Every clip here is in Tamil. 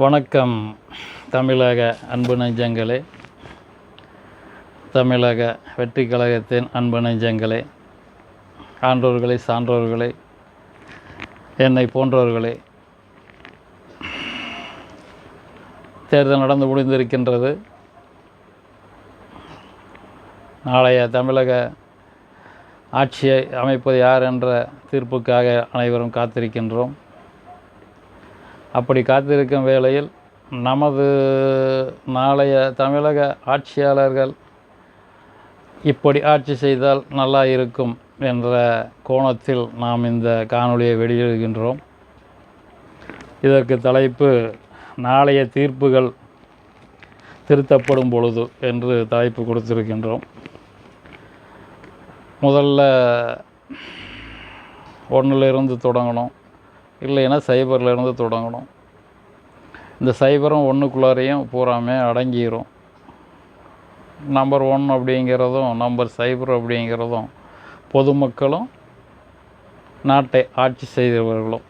வணக்கம் தமிழக அன்பு நெஞ்சங்களே, தமிழக வெற்றி கழகத்தின் அன்பு நெஞ்சங்களே, ஆன்றோர்களே, சான்றோர்களே, என்னை போன்றவர்களே. தேர்தல் நடந்து முடிந்திருக்கின்றது. நாளைய தமிழக ஆட்சியை அமைப்பது யார் என்ற தீர்ப்புக்காக அனைவரும் காத்திருக்கின்றோம். அப்படி காத்திருக்கும் வேளையில் நமது நாளைய தமிழக ஆட்சியாளர்கள் இப்படி ஆட்சி செய்தால் நல்லா இருக்கும் என்ற கோணத்தில் நாம் இந்த காணொளியை வெளியிடுகின்றோம். இதற்கு தலைப்பு நாளைய தீர்ப்புகள் திருத்தப்படும் பொழுது என்று தலைப்பு கொடுத்திருக்கின்றோம். முதல்ல 1லிருந்து தொடங்கணும், இல்லைன்னா சைபர்லேருந்து தொடங்கணும். இந்த சைபரும் 1க்குள்ளாரையும் பூராமே அடங்கிடும். நம்பர் 1 அப்படிங்கிறதும் நம்பர் சைபர் அப்படிங்கிறதும் பொதுமக்களும் நாட்டை ஆட்சி செய்தவர்களும்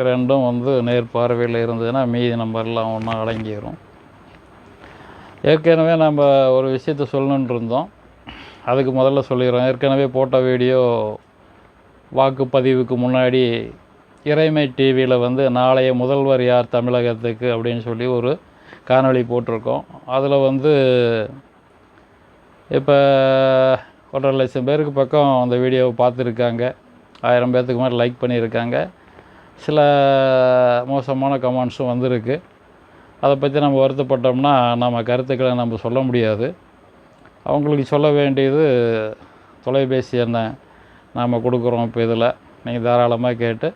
ரெண்டும் நேர்பார்வையில் இருந்ததுன்னா மீதி நம்பர்லாம் ஒன்றா அடங்கிடும். ஏற்கனவே நம்ம ஒரு விஷயத்தை சொல்லணுன்னு இருந்தோம், அதுக்கு முதல்ல சொல்லிடுறோம். ஏற்கனவே போட்ட வீடியோ வாக்குப்பதிவுக்கு முன்னாடி இறைமை டிவியில் நாளைய முதல்வர் யார் தமிழகத்துக்கு அப்படின்னு சொல்லி ஒரு காணொளி போட்டிருக்கோம். அதில் இப்போ 1.5 லட்சம் பேருக்கு பக்கம் அந்த வீடியோவை பார்த்துருக்காங்க. 1000 பேர்த்துக்கு மேலே லைக் பண்ணியிருக்காங்க. சில மோசமான கமெண்ட்ஸும் வந்திருக்கு. அதை பற்றி நம்ம வருத்தப்பட்டோம்னா நம்ம கருத்துக்களை நம்ம சொல்ல முடியாது. அவங்களுக்கு சொல்ல வேண்டியது தொலைபேசி எண்ணை நாம் கொடுக்குறோம். இப்போ இதில் நீங்கள் தாராளமாக கேட்டு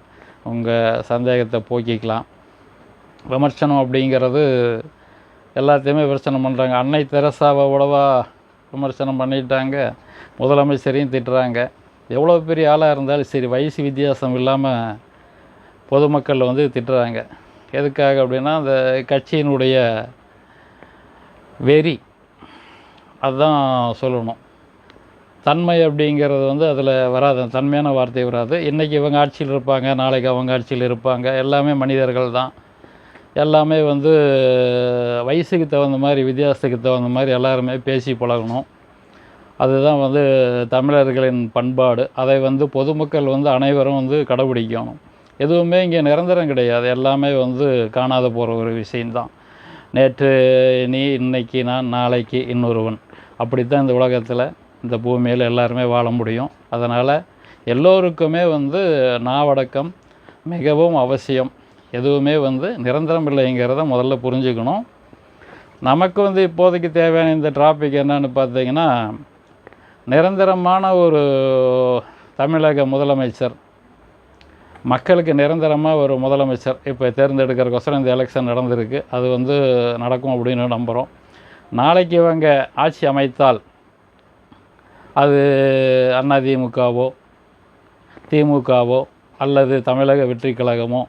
உங்கள் சந்தேகத்தை போக்கிக்கலாம். விமர்சனம் அப்படிங்கிறது எல்லாத்தையுமே விமர்சனம் பண்ணுறாங்க. அன்னை தெரசாவை விடவா விமர்சனம் பண்ணிட்டாங்க, முதலமைச்சரையும் திட்டுறாங்க. எவ்வளோ பெரிய ஆளாக இருந்தாலும் சரி, வயசு வித்தியாசம் இல்லாமல் பொதுமக்கள் திட்டுறாங்க. எதுக்காக அப்படின்னா அந்த கட்சியினுடைய வெறி, அதுதான் சொல்லணும். தன்மை அப்படிங்கிறது அதில் வராது, தன்மையான வார்த்தை வராது. இன்றைக்கி இவங்க ஆட்சியில் இருப்பாங்க, நாளைக்கு அவங்க ஆட்சியில் இருப்பாங்க. எல்லாமே மனிதர்கள் தான். எல்லாமே வயசுக்கு தகுந்த மாதிரி, வித்தியாசத்துக்கு தகுந்த மாதிரி எல்லாருமே பேசி பழகணும். அதுதான் தமிழர்களின் பண்பாடு. அதை பொதுமக்கள் அனைவரும் கடைபிடிக்கணும். எதுவுமே இங்கே நிரந்தரம் கிடையாது. எல்லாமே காணாத போகிற ஒரு விஷயந்தான். நேற்று நீ, இன்னைக்கு நான், நாளைக்கு இன்னொருவன். அப்படித்தான் இந்த உலகத்தில், இந்த பூமியில் எல்லாருமே வாழ முடியும். அதனால் எல்லோருக்குமே நாவடக்கம் மிகவும் அவசியம். எதுவுமே நிரந்தரம் இல்லைங்கிறத முதல்ல புரிஞ்சுக்கணும். நமக்கு இப்போதைக்கு தேவையான இந்த டாபிக் என்னன்னு பார்த்தீங்கன்னா, நிரந்தரமான ஒரு தமிழக முதலமைச்சர், மக்களுக்கு நிரந்தரமாக ஒரு முதலமைச்சர் இப்போ தேர்ந்தெடுக்கிறக்கோசரம் இந்த எலெக்ஷன் நடந்திருக்கு. அது நடக்கும் அப்படின்னு நம்புகிறோம். நாளைக்கு இவங்க ஆட்சி அமைத்தால் அது அதிமுகவோ திமுகவோ அல்லது தமிழக வெற்றி கழகமோ,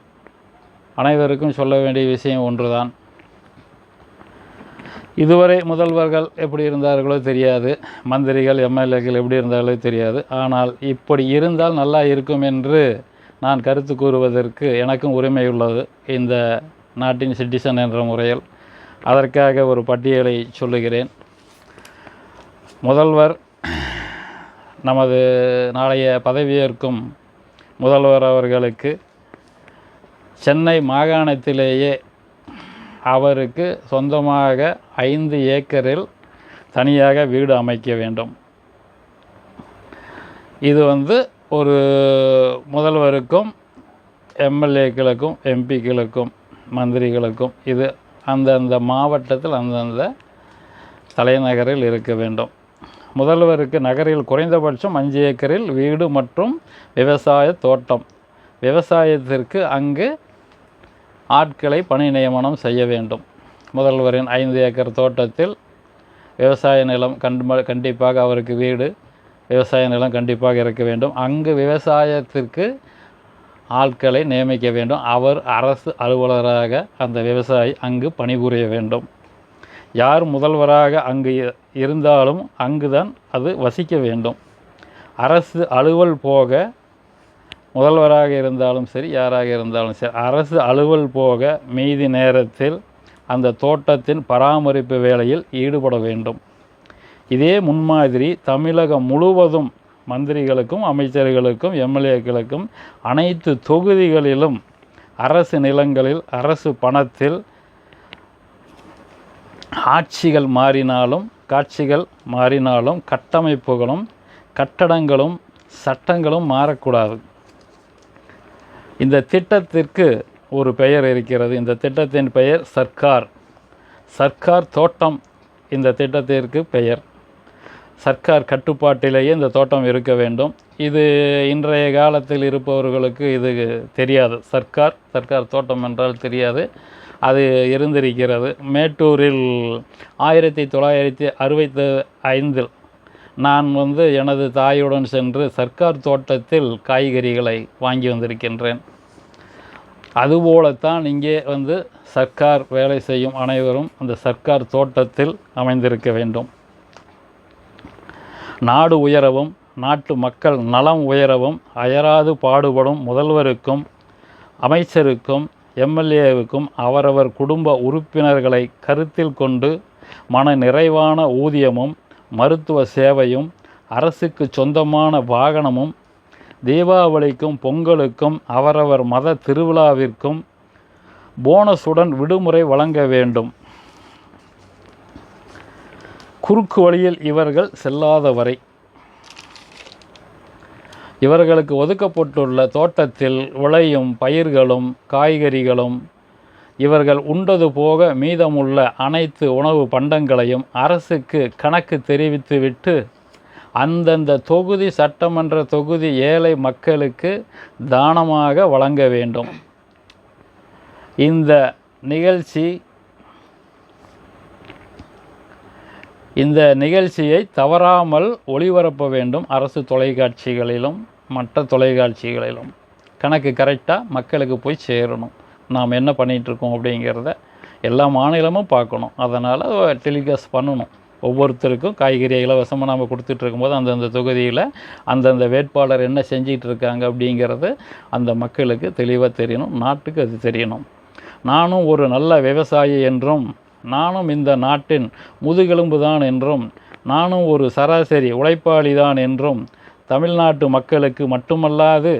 அனைவருக்கும் சொல்ல வேண்டிய விஷயம் ஒன்றுதான். இதுவரை முதல்வர்கள் எப்படி இருந்தார்களோ தெரியாது, மந்திரிகள் எம்எல்ஏக்கள் எப்படி இருந்தார்களோ தெரியாது. ஆனால் இப்படி இருந்தால் நல்லா இருக்கும் என்று நான் கருத்து கூறுவதற்கு எனக்கும் உரிமை உள்ளது, இந்த நாட்டின் சிட்டிசன் என்ற முறையில். அதற்காக ஒரு பட்டியலை சொல்லுகிறேன். முதல்வர், நமது நாளைய பதவியேற்கும் முதல்வர் அவர்களுக்கு சென்னை மாகாணத்திலேயே அவருக்கு சொந்தமாக 5 ஏக்கரில் தனியாக வீடு அமைக்க வேண்டும். இது ஒரு முதல்வருக்கும் எம்எல்ஏக்களுக்கும் எம்பிக்களுக்கும் மந்திரிகளுக்கும் இது அந்தந்த மாவட்டத்தில் அந்தந்த தலைநகரில் இருக்க வேண்டும். முதல்வருக்கு நகரில் குறைந்தபட்சம் 5 ஏக்கரில் வீடு மற்றும் விவசாய தோட்டம். விவசாயத்திற்கு அங்கு ஆட்களை பணி நியமனம் செய்ய வேண்டும். முதல்வரின் 5 ஏக்கர் தோட்டத்தில் விவசாய நிலம் கண்டிப்பாக அவருக்கு வீடு, விவசாய நிலம் கண்டிப்பாக இருக்க வேண்டும். அங்கு விவசாயத்திற்கு ஆட்களை நியமிக்க வேண்டும். அவர் அரசு அலுவலராக அந்த விவசாயி அங்கு பணிபுரிய வேண்டும். யார் முதல்வராக அங்கு இருந்தாலும் அங்குதான் அது வசிக்க வேண்டும். அரசு அலுவல் போக முதல்வராக இருந்தாலும் சரி, யாராக இருந்தாலும் சரி, அரசு அலுவல் போக மீதி நேரத்தில் அந்த தோட்டத்தின் பராமரிப்பு வேலையில் ஈடுபட வேண்டும். இதே முன்மாதிரி தமிழகம் முழுவதும் மந்திரிகளுக்கும், அமைச்சர்களுக்கும், எம்எல்ஏக்களுக்கும் அனைத்து தொகுதிகளிலும் அரசு நிலங்களில், அரசு பணத்தில் ஆட்சிகள் மாறினாலும், காட்சிகள் மாறினாலும், கட்டமைப்புகளும், கட்டடங்களும், சட்டங்களும் மாறக்கூடாது. இந்த திட்டத்திற்கு ஒரு பெயர் இருக்கிறது. இந்த திட்டத்தின் பெயர் சர்க்கார் தோட்டம். இந்த திட்டத்திற்கு பெயர். சர்க்கார் கட்டுப்பாட்டிலேயே இந்த தோட்டம் இருக்க வேண்டும். இது இன்றைய காலத்தில் இருப்பவர்களுக்கு இது தெரியாது. சர்க்கார் தோட்டம் என்றால் தெரியாது. அது இருந்திருக்கிறது. மேட்டூரில் 1965 நான் எனது தாயுடன் சென்று சர்க்கார் தோட்டத்தில் காய்கறிகளை வாங்கி வந்திருக்கின்றேன். அதுபோலத்தான் இங்கே சர்க்கார் வேலை செய்யும் அனைவரும் அந்த சர்க்கார் தோட்டத்தில் அமைந்திருக்க வேண்டும். நாடு உயரவும், நாட்டு மக்கள் நலம் உயரவும் அயராது பாடுபடும் முதல்வருக்கும், அமைச்சருக்கும், எம்எல்ஏவுக்கும் அவரவர் குடும்ப உறுப்பினர்களை கருத்தில் கொண்டு மன நிறைவான ஊதியமும், மருத்துவ சேவையும், அரசுக்கு சொந்தமான வாகனமும், தீபாவளிக்கும் பொங்கலுக்கும் அவரவர் மத திருவிழாவிற்கும் போனஸுடன் விடுமுறை வழங்க வேண்டும். குறுக்கு வழியில் இவர்கள் செல்லாத வரை இவர்களுக்கு ஒதுக்கப்பட்டுள்ள தோட்டத்தில் விளையும் பயிர்களும், காய்கறிகளும், இவர்கள் உண்டது போக மீதமுள்ள அனைத்து உணவு பண்டங்களையும் அரசுக்கு கணக்கு தெரிவித்துவிட்டு அந்தந்த தொகுதி, சட்டமன்ற தொகுதி ஏழை மக்களுக்கு தானமாக வழங்க வேண்டும். இந்த நிகழ்ச்சியை தவறாமல் ஒளிபரப்ப வேண்டும். அரசு தொலைக்காட்சிகளிலும் மற்ற தொலைக்காட்சிகளிலும் கணக்கு கரெக்டாக மக்களுக்கு போய் சேரணும். நாம் என்ன பண்ணிகிட்ருக்கோம் அப்படிங்கிறத எல்லா மாநிலமும் பார்க்கணும். அதனால் டெலிகாஸ்ட் பண்ணணும். ஒவ்வொருத்தருக்கும் காய்கறி இலவசமாக நம்ம கொடுத்துட்ருக்கும்போது அந்தந்த தொகுதியில் அந்தந்த வேட்பாளர் என்ன செஞ்சிகிட்ருக்காங்க அப்படிங்கிறது அந்த மக்களுக்கு தெளிவாக தெரியணும். நாட்டுக்கு அது தெரியணும். நானும் ஒரு நல்ல விவசாயி என்றும், நானும் இந்த நாட்டின் முதுகெலும்பு தான் என்றும், நானும் ஒரு சராசரி உழைப்பாளி தான் என்றும் தமிழ்நாட்டு மக்களுக்கு மட்டுமல்லாது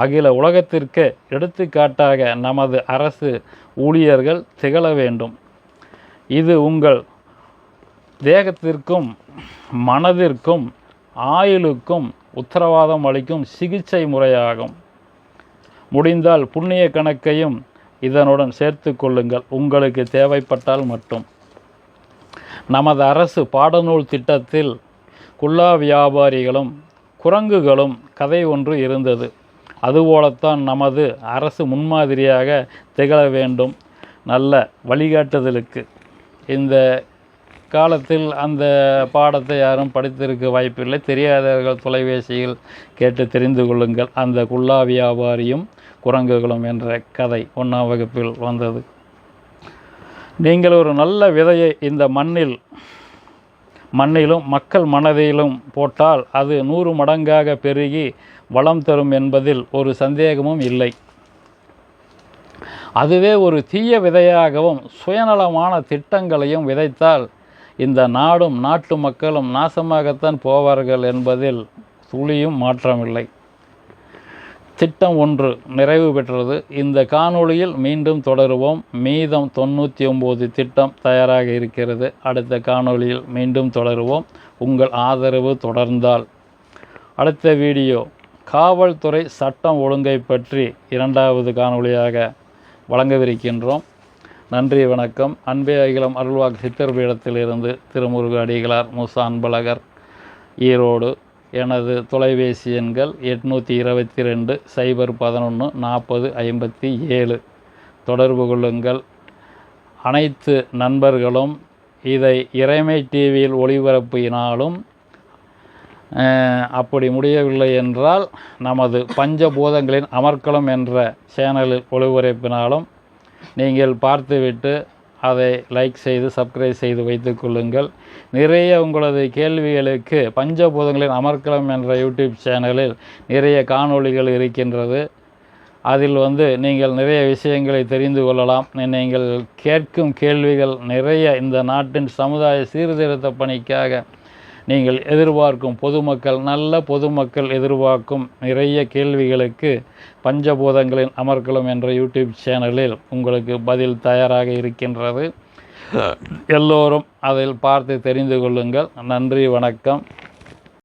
அகில உலகத்திற்கு எடுத்துக்காட்டாக நமது அரசு ஊழியர்கள் திகழ வேண்டும். இது உங்கள் தேகத்திற்கும், மனதிற்கும், ஆயுளுக்கும் உத்தரவாதம் அளிக்கும் சிகிச்சை முறையாகும். முடிந்தால் புண்ணிய கணக்கையும் இதனுடன் சேர்த்து கொள்ளுங்கள், உங்களுக்கு தேவைப்பட்டால் மட்டும். நமது அரசு பாடநூல் திட்டத்தில் குல்லா வியாபாரிகளும் குரங்குகளும் கதை ஒன்று இருந்தது. அதுபோலத்தான் நமது அரசு முன்மாதிரியாக திகழ வேண்டும். நல்ல வழிகாட்டுதலுக்கு இந்த காலத்தில் அந்த பாடத்தை யாரும் படித்திருக்க வாய்ப்பில்லை. தெரியாதவர்கள் தொலைபேசியில் கேட்டு தெரிந்து கொள்ளுங்கள். அந்த குல்லா வியாபாரியும் குரங்குகளும் என்ற கதை 1ஆம் வகுப்பில் வந்தது. நீங்கள் ஒரு நல்ல விதையை இந்த மண்ணிலும் மக்கள் மனதிலும் போட்டால் அது 100 மடங்காக பெருகி வளம் தரும் என்பதில் ஒரு சந்தேகமும் இல்லை. அதுவே ஒரு தீய விதையாகவும் சுயநலமான திட்டங்களையும் விதைத்தால் இந்த நாடும் நாட்டு மக்களும் நாசமாகத்தான் போவார்கள் என்பதில் துளியும் மாற்றமில்லை. திட்டம் 1 நிறைவு பெற்றது. இந்த காணொளியில் மீண்டும் தொடருவோம். மீதம் 99 திட்டம் தயாராக இருக்கிறது. அடுத்த காணொளியில் மீண்டும் தொடருவோம். உங்கள் ஆதரவு தொடர்ந்தால் அடுத்த வீடியோ காவல்துறை சட்டம் ஒழுங்கை பற்றி 2வது காணொளியாக வழங்கவிருக்கின்றோம். நன்றி, வணக்கம். அன்பே அகிலம் அருள்வாக்கு சித்தர் பீடத்திலிருந்து திருமுருக அடிகளார் மூசா அன்பழகர், ஈரோடு. எனது தொலைபேசி எண்கள் 822 011 40 57. தொடர்பு கொள்ளுங்கள். அனைத்து நண்பர்களும் இதை இறைமை டிவியில் ஒளிபரப்பினாலும், அப்படி முடியவில்லை என்றால் நமது பஞ்சபூதங்களின் அமர்க்களம் என்ற சேனலில் ஒளிபரப்பினாலும் நீங்கள் பார்த்துவிட்டு அதை லைக் செய்து சப்ஸ்கிரைப் செய்து வைத்துக் கொள்ளுங்கள். நிறைய உங்களது கேள்விகளுக்கு பஞ்சபூதங்களின் அமர்க்களம் என்ற யூடியூப் சேனலில் நிறைய காணொளிகள் இருக்கின்றது. அதில் நீங்கள் நிறைய விஷயங்களை தெரிந்து கொள்ளலாம். நீங்கள் கேட்கும் கேள்விகள் நிறைய இந்த நாட்டின் சமுதாய சீர்திருத்த பணிக்காக நீங்கள் எதிர்பார்க்கும் பொதுமக்கள், நல்ல பொதுமக்கள் எதிர்பார்க்கும் நிறைய கேள்விகளுக்கு பஞ்சபூதங்களின் அமர்க்களம் என்ற யூடியூப் சேனலில் உங்களுக்கு பதில் தயாராக இருக்கின்றது. எல்லோரும் அதில் பார்த்து தெரிந்து கொள்ளுங்கள். நன்றி, வணக்கம்.